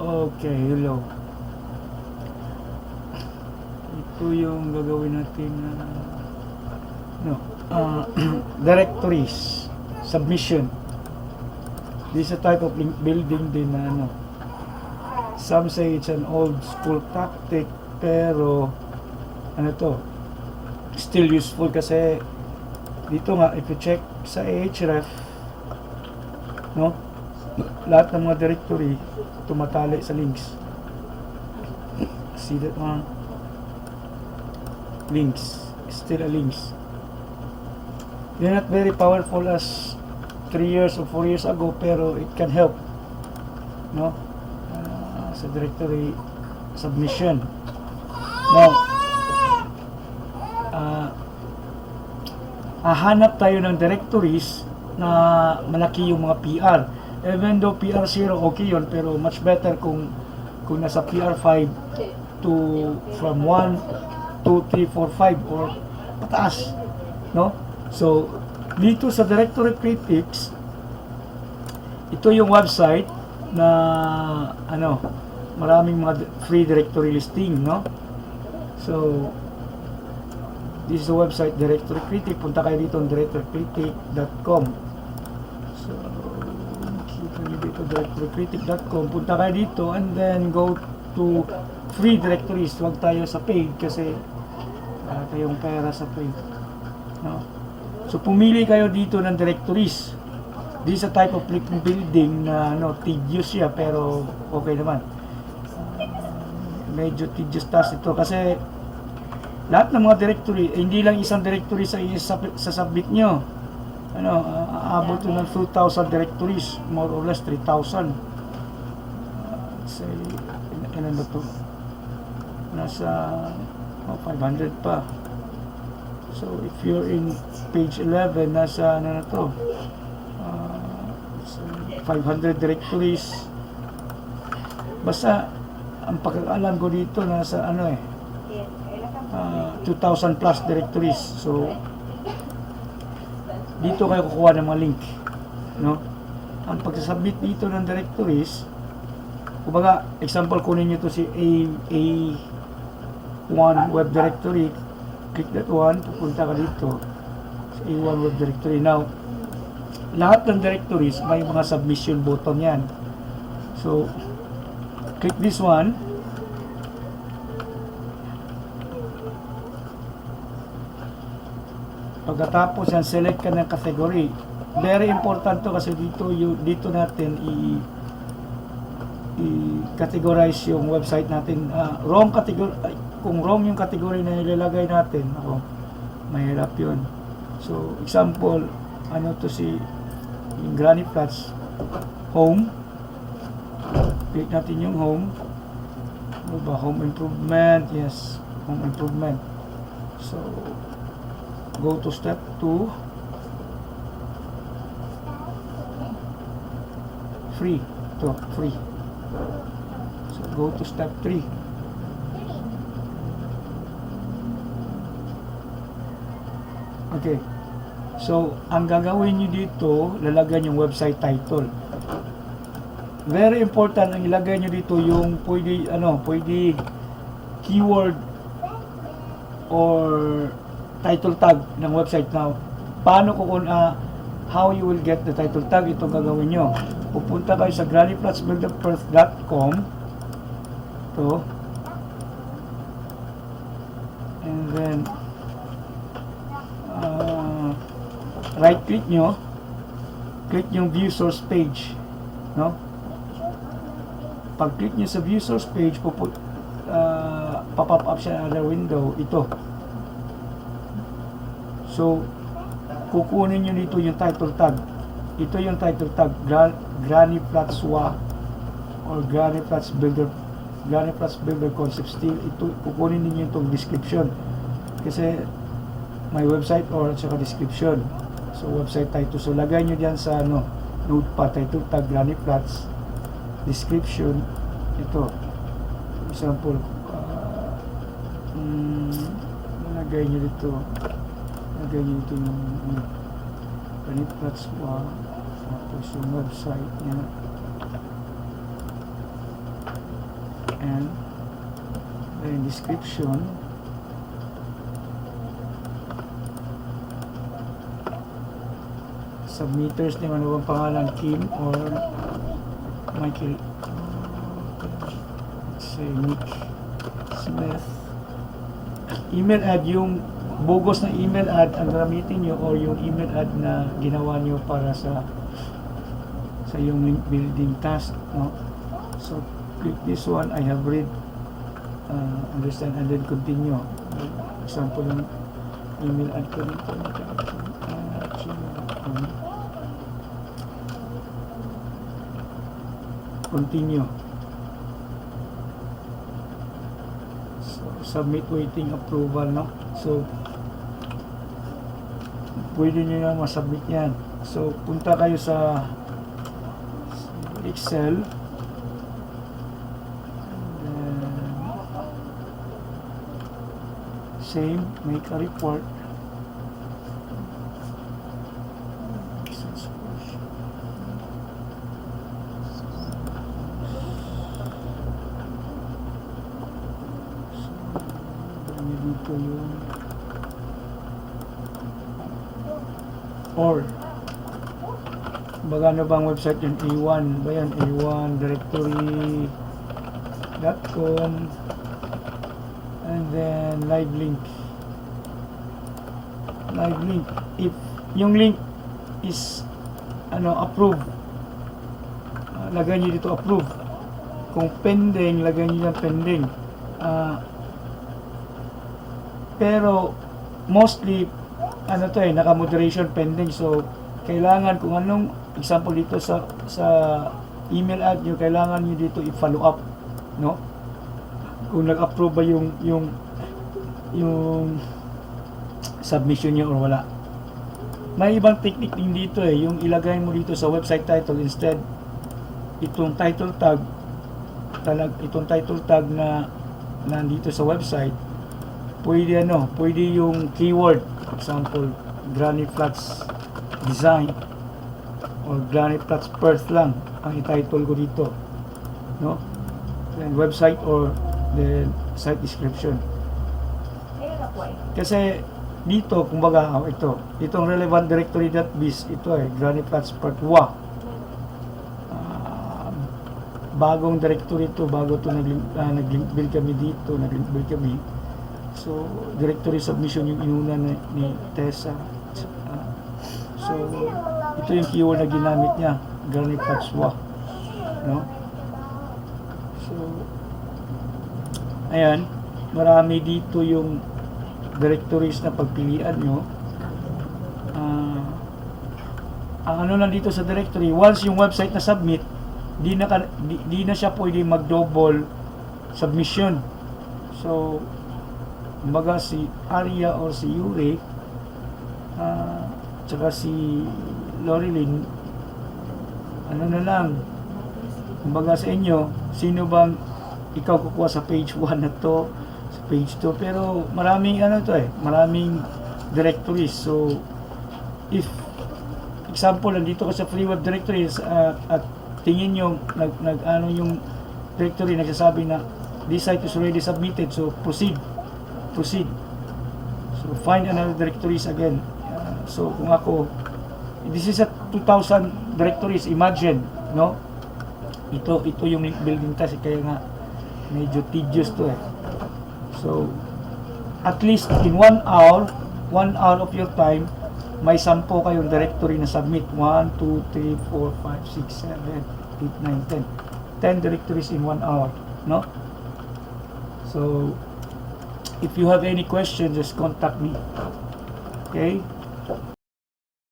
Okay, hello. Ito yung gagawin natin na no, directories submission. This is a type of link building din na ano. Some say it's an old school tactic, pero ano to, still useful kasi dito nga if you check sa Ahref, no, lahat ng mga directory tumatali sa links. See that one? Links, still a links. They're not very powerful as 3 years or 4 years ago, pero it can help, no, sa directory submission. Now, hahanap tayo ng directories na malaki yung mga PR. Even though PR0 okay yun, pero much better kung nasa PR5 to from 1, 2, 3, 4, 5 or pataas, no? So, dito sa Directory Critics, ito yung website na ano, maraming mga free directory listing, no? So, this is the website Directory Critic. Punta kayo dito directorycritic.com. So, kita nyo dito directorycritic.com. Punta kayo dito and then go to free directories. Huwag tayo sa paid kasi wala tayong pera sa paid, no? So, pumili kayo dito ng directories. This is a type of link building na ano, tedious siya pero okay naman. Medyo tedious task ito kasi lahat ng mga directory, hindi lang isang directory sa submit nyo. Ano, aabot ng 2,000 directories, more or less 3,000. Say, ilan ba ito? Nasa 500 pa. So, if you're in page 11, nasa ano na to? 500 directories. Basta, ang pagkakaalam ko dito, nasa ano 2,000 plus directories. So, dito kayo kukuha ng mga link, no? Ang pagsasubmit dito ng directories, kumbaga, example, kunin nyo to si A1 web directory. Click that one, pupunta ka dito sa A1 web directory. Now, lahat ng directories may mga submission button yan. So, click this one. Pagkatapos yan, select ka ng category. Very important to kasi dito natin i-categorize yung website natin. Wrong category, kung wrong yung category na ilalagay natin, mahirap yun. So, example, ano to si yung Granny Flats home. Click natin yung home. Ano ba? Home improvement. Yes, home improvement. So, go to step 2. Free. Ito, free. So, go to step 3. Okay. So, ang gagawin nyo dito, lalagyan yung website title. Very important ang ilagay nyo dito yung pwede keyword or title tag ng website. Now, paano how you will get the title tag, ito gagawin nyo. Pupunta kayo sa grannyflatsbuilderperth.com. Ito. And then, right click nyo, click yung view source page, no? Pag click nyo sa view source page, pop up siya another window, ito. So, kukunin nyo dito yung title tag. Ito yung title tag, Granny Flats WA or Granny Flats Builder Concept Steel. Ito, kukunin niyo itong description kasi may website or saka description. So, website title. So, lagay nyo diyan sa notepad, title tag, Granny Flats, description, ito. For example, lagay nyo dito yung Granny Flats WA, tapos yung website niya. and then description. Submitters name, ano bang pangalan, Kim or Michael? Let's say Nick Smith. Email ad, yung bogus na email ad ang gamitin nyo or yung email ad na ginawa nyo para sa yung link building task, no? So click this one, I have read, understand, and then continue. Example ng email ad ko dito, continue. So submit waiting approval, no? So pwede nyo na masubmit yan. So punta kayo sa Excel, and then same, make a report. Dito yung or baga ano bang website yun, A1 ba yan, A1 directory.com, and then live link. If yung link is approve, lagay nyo dito approve. Kung pending, lagay nyo yan pending. Pero mostly naka-moderation pending, so kailangan kung anong example dito sa email ad nyo, kailangan nyo dito i-follow up, no? Kung nag-approve ba yung submission nyo or wala. May ibang technique din dito yung ilagay mo dito sa website title, instead itong title tag na nandito sa website, pwede yung keyword, example Granny Flats Design or Granny Flats Perth lang ang i-title ko dito, no? Then website or the site description. Kasi dito kumbaga itong relevant directory.biz, ito Granny Flats Perth WA, bagong directory ito, bago ito nag-link build kami dito, so directory submission yung inuna ni Tessa. So ito yung keyword na ginamit niya, Granny Flats WA, no? So ayan, marami dito yung directories na pagpilian nyo. Ang nandito sa directory, once yung website na submit, di na siya pwede mag-double submission. So kumbaga si Aria or si Yuri tsaka si Lorilyn, na lang, kumbaga sa inyo, sino bang ikaw kukuha sa page 1 na to, sa page 2, pero maraming maraming directories. So if example nandito ka sa free web directories at tingin nyo yung directory nagsasabi na this site is already submitted, so proceed. So find another directories again. So kung ako, this is a 2,000 directories, imagine, no? Ito yung link building task, kaya nga medyo tedious to So at least in 1 hour of your time, may 10 kayong directory na submit. 1, 2, 3, 4, 5, 6, 7, 8, 9, 10 directories in 1 hour, no? So if you have any questions, just contact me. Okay?